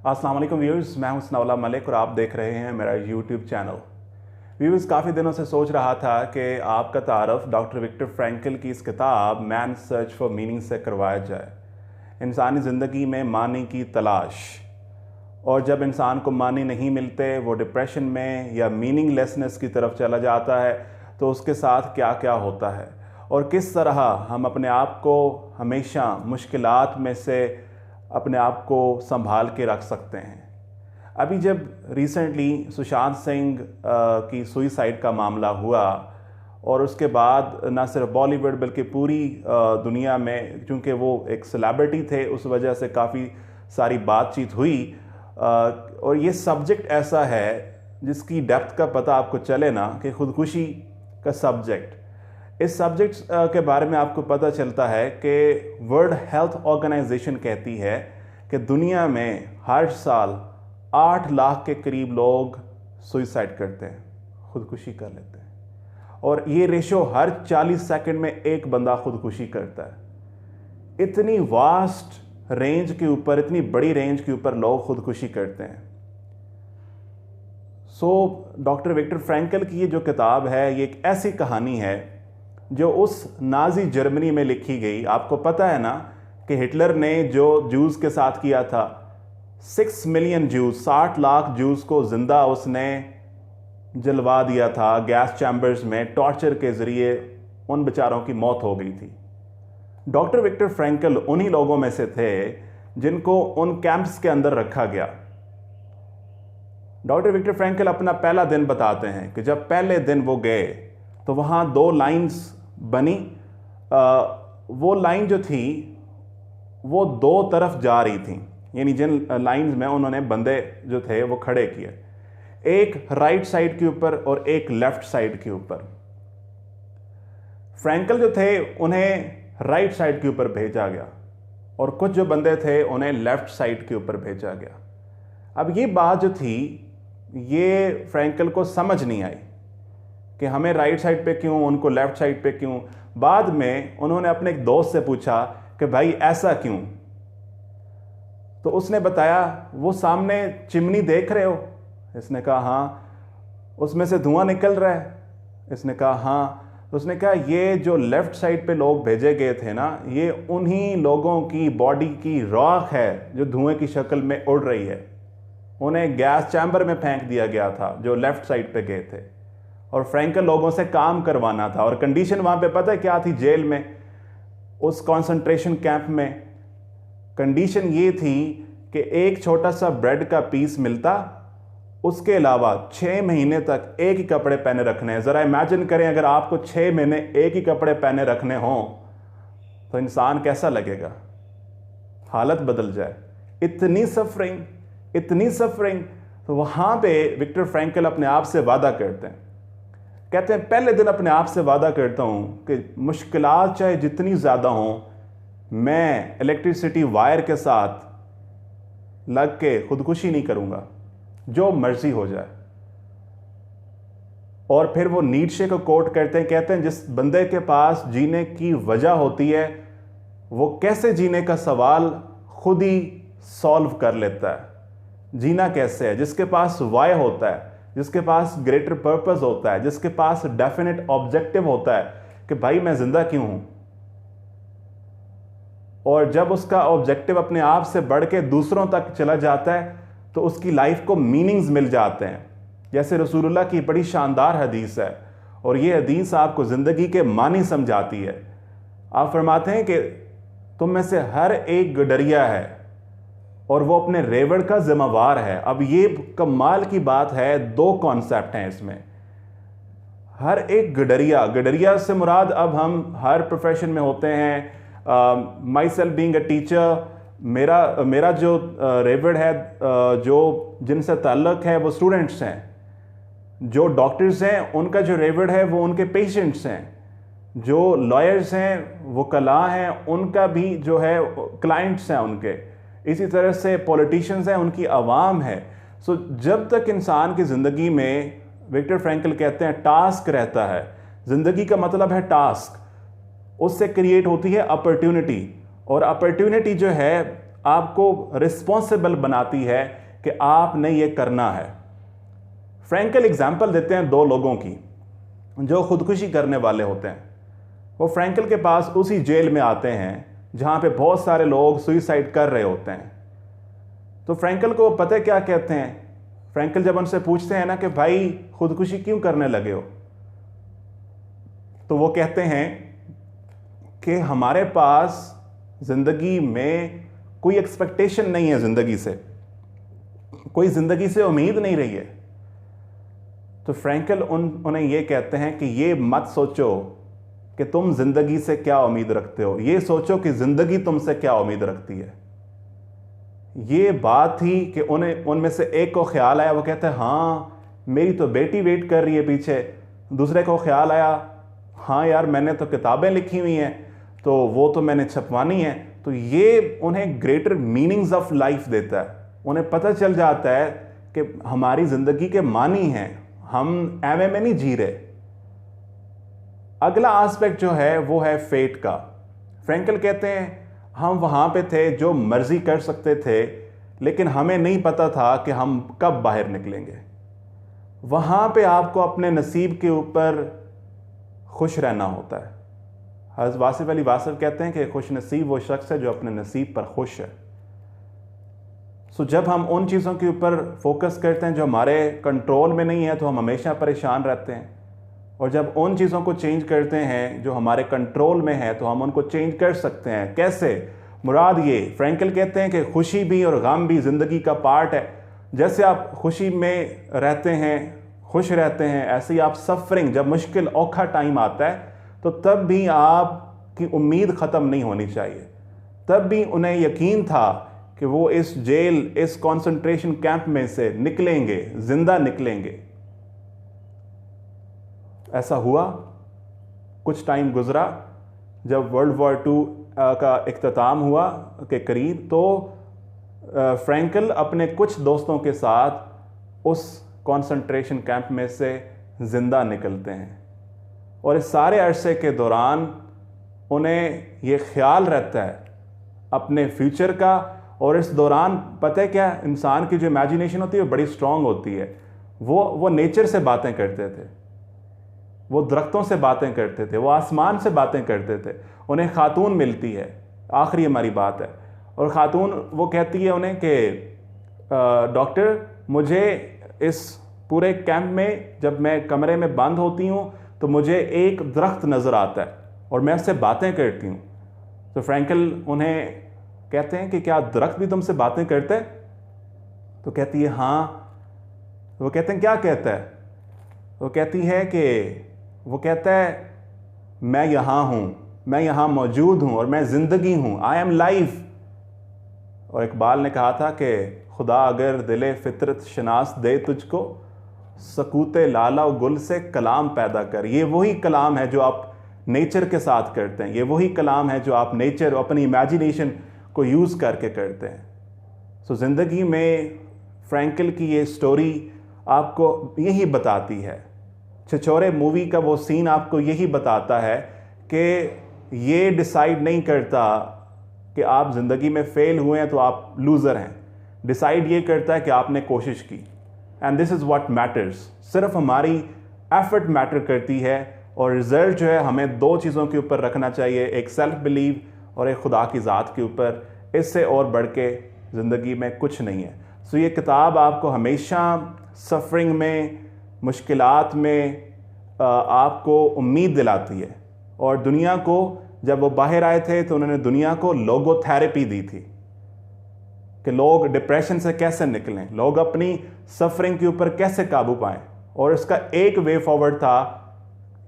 अस्सलाम वालेकुम व्यूअर्स, मैं हूं सनाउल्लाह मलिक और आप देख रहे हैं मेरा यूट्यूब चैनल। व्यूअर्स, काफ़ी दिनों से सोच रहा था कि आपका तारफ़ डॉक्टर विक्टर फ्रैंकल की इस किताब मैन सर्च फॉर मीनिंग से करवाया जाए। इंसानी ज़िंदगी में मानी की तलाश, और जब इंसान को मानी नहीं मिलते, वो डिप्रेशन में या मीनिंगलेसनेस की तरफ चला जाता है, तो उसके साथ क्या क्या होता है और किस तरह हम अपने आप को हमेशा मुश्किलात में से अपने आप को संभाल के रख सकते हैं। अभी जब रिसेंटली सुशांत सिंह की सुइसाइड का मामला हुआ और उसके बाद ना सिर्फ बॉलीवुड बल्कि पूरी दुनिया में, चूँकि वो एक सेलिब्रिटी थे, उस वजह से काफ़ी सारी बातचीत हुई। और ये सब्जेक्ट ऐसा है जिसकी डेप्थ का पता आपको चले ना कि खुदकुशी का सब्जेक्ट, इस सब्जेक्ट के बारे में आपको पता चलता है कि वर्ल्ड हेल्थ ऑर्गेनाइजेशन कहती है कि दुनिया में हर साल 8 लाख के करीब लोग सुइसाइड करते हैं, खुदकुशी कर लेते हैं, और ये रेशो हर 40 सेकंड में एक बंदा खुदकुशी करता है। इतनी वास्ट रेंज के ऊपर, इतनी बड़ी रेंज के ऊपर लोग खुदकुशी करते हैं। डॉक्टर विक्टर फ्रैंकल की ये जो किताब है, ये एक ऐसी कहानी है जो उस नाजी जर्मनी में लिखी गई। आपको पता है ना कि हिटलर ने जो जूस के साथ किया था, 6 मिलियन जूस, 60 लाख जूस को जिंदा उसने जलवा दिया था गैस चैम्बर्स में, टॉर्चर के ज़रिए उन बेचारों की मौत हो गई थी। डॉक्टर विक्टर फ्रैंकल उन्हीं लोगों में से थे जिनको उन कैंप्स के अंदर रखा गया। डॉक्टर विक्टर फ्रैंकल अपना पहला दिन बताते हैं कि जब पहले दिन वो गए तो वहाँ 2 लाइन्स बनी। वो लाइन जो थी वो 2 तरफ जा रही थी, यानी जिन लाइन्स में उन्होंने बंदे जो थे वो खड़े किए, एक राइट साइड के ऊपर और एक लेफ्ट साइड के ऊपर। फ्रैंकल जो थे उन्हें राइट साइड के ऊपर भेजा गया और कुछ जो बंदे थे उन्हें लेफ्ट साइड के ऊपर भेजा गया। अब ये बात जो थी ये फ्रैंकल को समझ नहीं आई कि हमें राइट साइड पे क्यों, उनको लेफ्ट साइड पे क्यों। बाद में उन्होंने अपने एक दोस्त से पूछा कि भाई ऐसा क्यों, तो उसने बताया वो सामने चिमनी देख रहे हो? इसने कहा हाँ। उसमें से धुआं निकल रहा है? इसने कहा हाँ। तो उसने कहा ये जो लेफ्ट साइड पे लोग भेजे गए थे ना, ये उन्हीं लोगों की बॉडी की राख है जो धुएं की शक्ल में उड़ रही है। उन्हें गैस चैम्बर में फेंक दिया गया था जो लेफ्ट साइड पे गए थे, और फ्रैंकल लोगों से काम करवाना था। और कंडीशन वहां पे पता है क्या थी? जेल में, उस कंसंट्रेशन कैंप में कंडीशन ये थी कि एक छोटा सा ब्रेड का पीस मिलता, उसके अलावा 6 महीने तक एक ही कपड़े पहने रखने हैं। ज़रा इमेजिन करें अगर आपको 6 महीने एक ही कपड़े पहने रखने हों तो इंसान कैसा लगेगा, हालत बदल जाए। इतनी सफरिंग, इतनी सफरिंग। तो वहाँ पे विक्टर फ्रैंकल अपने आप से वादा करते हैं, कहते हैं पहले दिन अपने आप से वादा करता हूँ कि मुश्किलात चाहे जितनी ज़्यादा हों, मैं इलेक्ट्रिसिटी वायर के साथ लग के खुदकुशी नहीं करूँगा, जो मर्जी हो जाए। और फिर वो नीट्शे को कोट करते हैं, कहते हैं जिस बंदे के पास जीने की वजह होती है वो कैसे जीने का सवाल खुद ही सॉल्व कर लेता है। जीना कैसे है? जिसके पास वाय होता है, जिसके पास ग्रेटर पर्पस होता है, जिसके पास डेफिनेट ऑब्जेक्टिव होता है कि भाई मैं जिंदा क्यों हूं, और जब उसका ऑब्जेक्टिव अपने आप से बढ़ के दूसरों तक चला जाता है तो उसकी लाइफ को मीनिंग्स मिल जाते हैं। जैसे रसूलुल्लाह की बड़ी शानदार हदीस है, और ये हदीस आपको ज़िंदगी के मानी समझाती है। आप फरमाते हैं कि तुम में से हर एक गडरिया है और वो अपने रेवड़ का जिम्मेवार है। अब ये कमाल की बात है, 2 कॉन्सेप्ट हैं इसमें। हर एक गडरिया, गडरिया से मुराद, अब हम हर प्रोफेशन में होते हैं। My self being a teacher, मेरा जो रेवड़ है, जो जिनसे ताल्लुक़ है वो स्टूडेंट्स हैं। जो डॉक्टर्स हैं उनका जो रेवड़ है वो उनके पेशेंट्स हैं। जो लॉयर्स हैं, वकला हैं, उनका भी जो है क्लाइंट्स हैं उनके। इसी तरह से पॉलिटिशियंस हैं, उनकी आवाम है। जब तक इंसान की ज़िंदगी में, विक्टर फ्रैंकल कहते हैं, टास्क रहता है, ज़िंदगी का मतलब है टास्क, उससे क्रिएट होती है अपॉर्चुनिटी। और अपॉर्चुनिटी जो है आपको रिस्पॉन्सिबल बनाती है कि आपने ये करना है। फ्रैंकल एग्जाम्पल देते हैं 2 लोगों की जो खुदकुशी करने वाले होते हैं। वो फ्रैंकल के पास उसी जेल में आते हैं जहाँ पे बहुत सारे लोग सुइसाइड कर रहे होते हैं। तो फ्रैंकल को पता है क्या कहते हैं? फ्रैंकल जब उनसे पूछते हैं ना कि भाई खुदकुशी क्यों करने लगे हो, तो वो कहते हैं कि हमारे पास ज़िंदगी में कोई एक्सपेक्टेशन नहीं है, ज़िंदगी से कोई ज़िंदगी से उम्मीद नहीं रही है। तो फ्रैंकल उन्हें ये कहते हैं कि ये मत सोचो कि तुम ज़िंदगी से क्या उम्मीद रखते हो, ये सोचो कि ज़िंदगी तुमसे क्या उम्मीद रखती है। ये बात थी कि उनमें से एक को ख्याल आया, वो कहते हैं हाँ मेरी तो बेटी वेट कर रही है पीछे। दूसरे को ख्याल आया हाँ यार मैंने तो किताबें लिखी हुई हैं तो वो तो मैंने छपवानी है। तो ये उन्हें ग्रेटर मीनिंग्स ऑफ लाइफ देता है। उन्हें पता चल जाता है कि हमारी ज़िंदगी के मानी हैं, हम एवं में नहीं जी रहे। अगला एस्पेक्ट जो है वो है फेट का। फ्रैंकल कहते हैं हम वहाँ पे थे जो मर्जी कर सकते थे, लेकिन हमें नहीं पता था कि हम कब बाहर निकलेंगे। वहाँ पे आपको अपने नसीब के ऊपर खुश रहना होता है। हज़रत वासिफ़ अली वासिफ़ कहते हैं कि खुश नसीब वो शख्स है जो अपने नसीब पर खुश है। सो जब हम उन चीज़ों के ऊपर फोकस करते हैं जो हमारे कंट्रोल में नहीं है तो हम हमेशा परेशान रहते हैं, और जब उन चीज़ों को चेंज करते हैं जो हमारे कंट्रोल में है तो हम उनको चेंज कर सकते हैं। कैसे? मुराद ये, फ्रैंकल कहते हैं कि खुशी भी और गम भी ज़िंदगी का पार्ट है। जैसे आप खुशी में रहते हैं, खुश रहते हैं, ऐसे ही आप सफरिंग, जब मुश्किल औखा टाइम आता है तो तब भी आपकी उम्मीद ख़त्म नहीं होनी चाहिए। तब भी उन्हें यकीन था कि वो इस जेल, इस कंसंट्रेशन कैंप में से निकलेंगे, जिंदा निकलेंगे। ऐसा हुआ। कुछ टाइम गुजरा, जब वर्ल्ड वॉर 2 का इख्तिताम हुआ के करीब, तो फ्रैंकल अपने कुछ दोस्तों के साथ उस कंसंट्रेशन कैंप में से ज़िंदा निकलते हैं। और इस सारे अरसे के दौरान उन्हें ये ख्याल रहता है अपने फ्यूचर का। और इस दौरान पता है क्या, इंसान की जो इमेजिनेशन होती है वो बड़ी स्ट्रॉन्ग होती है। वो नेचर से बातें करते थे, वो दरख्तों से बातें करते थे, वो आसमान से बातें करते थे। उन्हें खातून मिलती है, आखिरी हमारी बात है, और खातून वो कहती है उन्हें कि डॉक्टर मुझे इस पूरे कैंप में जब मैं कमरे में बंद होती हूँ तो मुझे एक दरख्त नज़र आता है और मैं उससे बातें करती हूँ। तो फ्रैंकल उन्हें कहते हैं कि क्या दरख्त भी तुमसे बातें करते हैं? तो कहती है हाँ। वो कहते हैं क्या कहता है? वो कहती है कि वो कहता है मैं यहाँ हूँ, मैं यहाँ मौजूद हूँ और मैं ज़िंदगी हूँ, आई एम लाइफ। और इकबाल ने कहा था कि खुदा अगर दिले फितरत शनास दे तुझको, सकूते लाला गुल से कलाम पैदा कर। ये वही कलाम है जो आप नेचर के साथ करते हैं, ये वही कलाम है जो आप नेचर, अपनी इमेजिनेशन को यूज़ करके करते हैं। सो ज़िंदगी में फ्रैंकल की ये स्टोरी आपको यही बताती है। छिछोरे मूवी का वो सीन आपको यही बताता है कि ये डिसाइड नहीं करता कि आप ज़िंदगी में फ़ेल हुए हैं तो आप लूज़र हैं। डिसाइड ये करता है कि आपने कोशिश की। And this is what matters. सिर्फ हमारी एफर्ट मैटर करती है, और रिज़ल्ट जो है हमें 2 चीज़ों के ऊपर रखना चाहिए, एक सेल्फ बिलीव और एक खुदा की ज़ात के ऊपर। इससे और बढ़ के ज़िंदगी में कुछ नहीं है। सो ये किताब आपको हमेशा सफरिंग में, मुश्किलात में आपको उम्मीद दिलाती है। और दुनिया को, जब वो बाहर आए थे तो उन्होंने दुनिया को लोगोथेरेपी दी थी कि लोग डिप्रेशन से कैसे निकलें, लोग अपनी सफरिंग के ऊपर कैसे काबू पाएं। और इसका एक वे फॉरवर्ड था,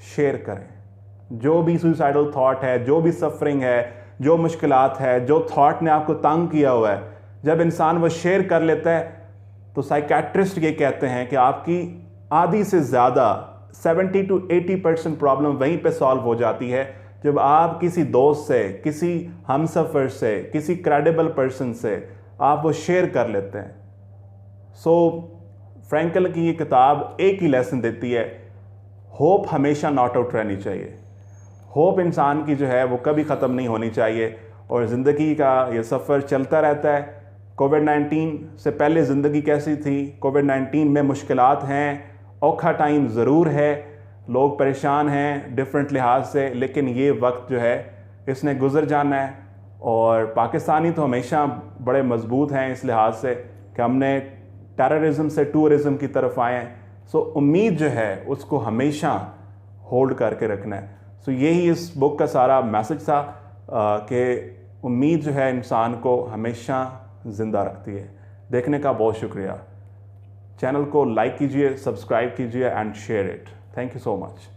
शेयर करें। जो भी सुसाइडल थॉट है, जो भी सफरिंग है, जो मुश्किलात है, जो थॉट ने आपको तंग किया हुआ है, जब इंसान वो शेयर कर लेता है तो साइकेट्रिस्ट ये कहते हैं कि आपकी आधी से ज़्यादा 70 to 80% प्रॉब्लम वहीं पे सॉल्व हो जाती है जब आप किसी दोस्त से, किसी हमसफ़र से, किसी क्रेडिबल पर्सन से आप वो शेयर कर लेते हैं। सो फ्रैंकल की ये किताब एक ही लेसन देती है, होप हमेशा नॉट आउट रहनी चाहिए। होप इंसान की जो है वो कभी ख़त्म नहीं होनी चाहिए। और ज़िंदगी का ये सफ़र चलता रहता है। कोविड-19 से पहले ज़िंदगी कैसी थी, कोविड-19 में मुश्किलात हैं, औखा टाइम ज़रूर है, लोग परेशान हैं डिफरेंट लिहाज से, लेकिन ये वक्त जो है इसने गुज़र जाना है। और पाकिस्तानी तो हमेशा बड़े मजबूत हैं इस लिहाज से कि हमने टेररिज्म से टूरिज़म की तरफ आए हैं। सो उम्मीद जो है उसको हमेशा होल्ड करके रखना है। सो यही इस बुक का सारा मैसेज था कि उम्मीद जो है इंसान को हमेशा ज़िंदा रखती है। देखने का बहुत शुक्रिया। चैनल को लाइक कीजिए, सब्सक्राइब कीजिए and share it. Thank you so much.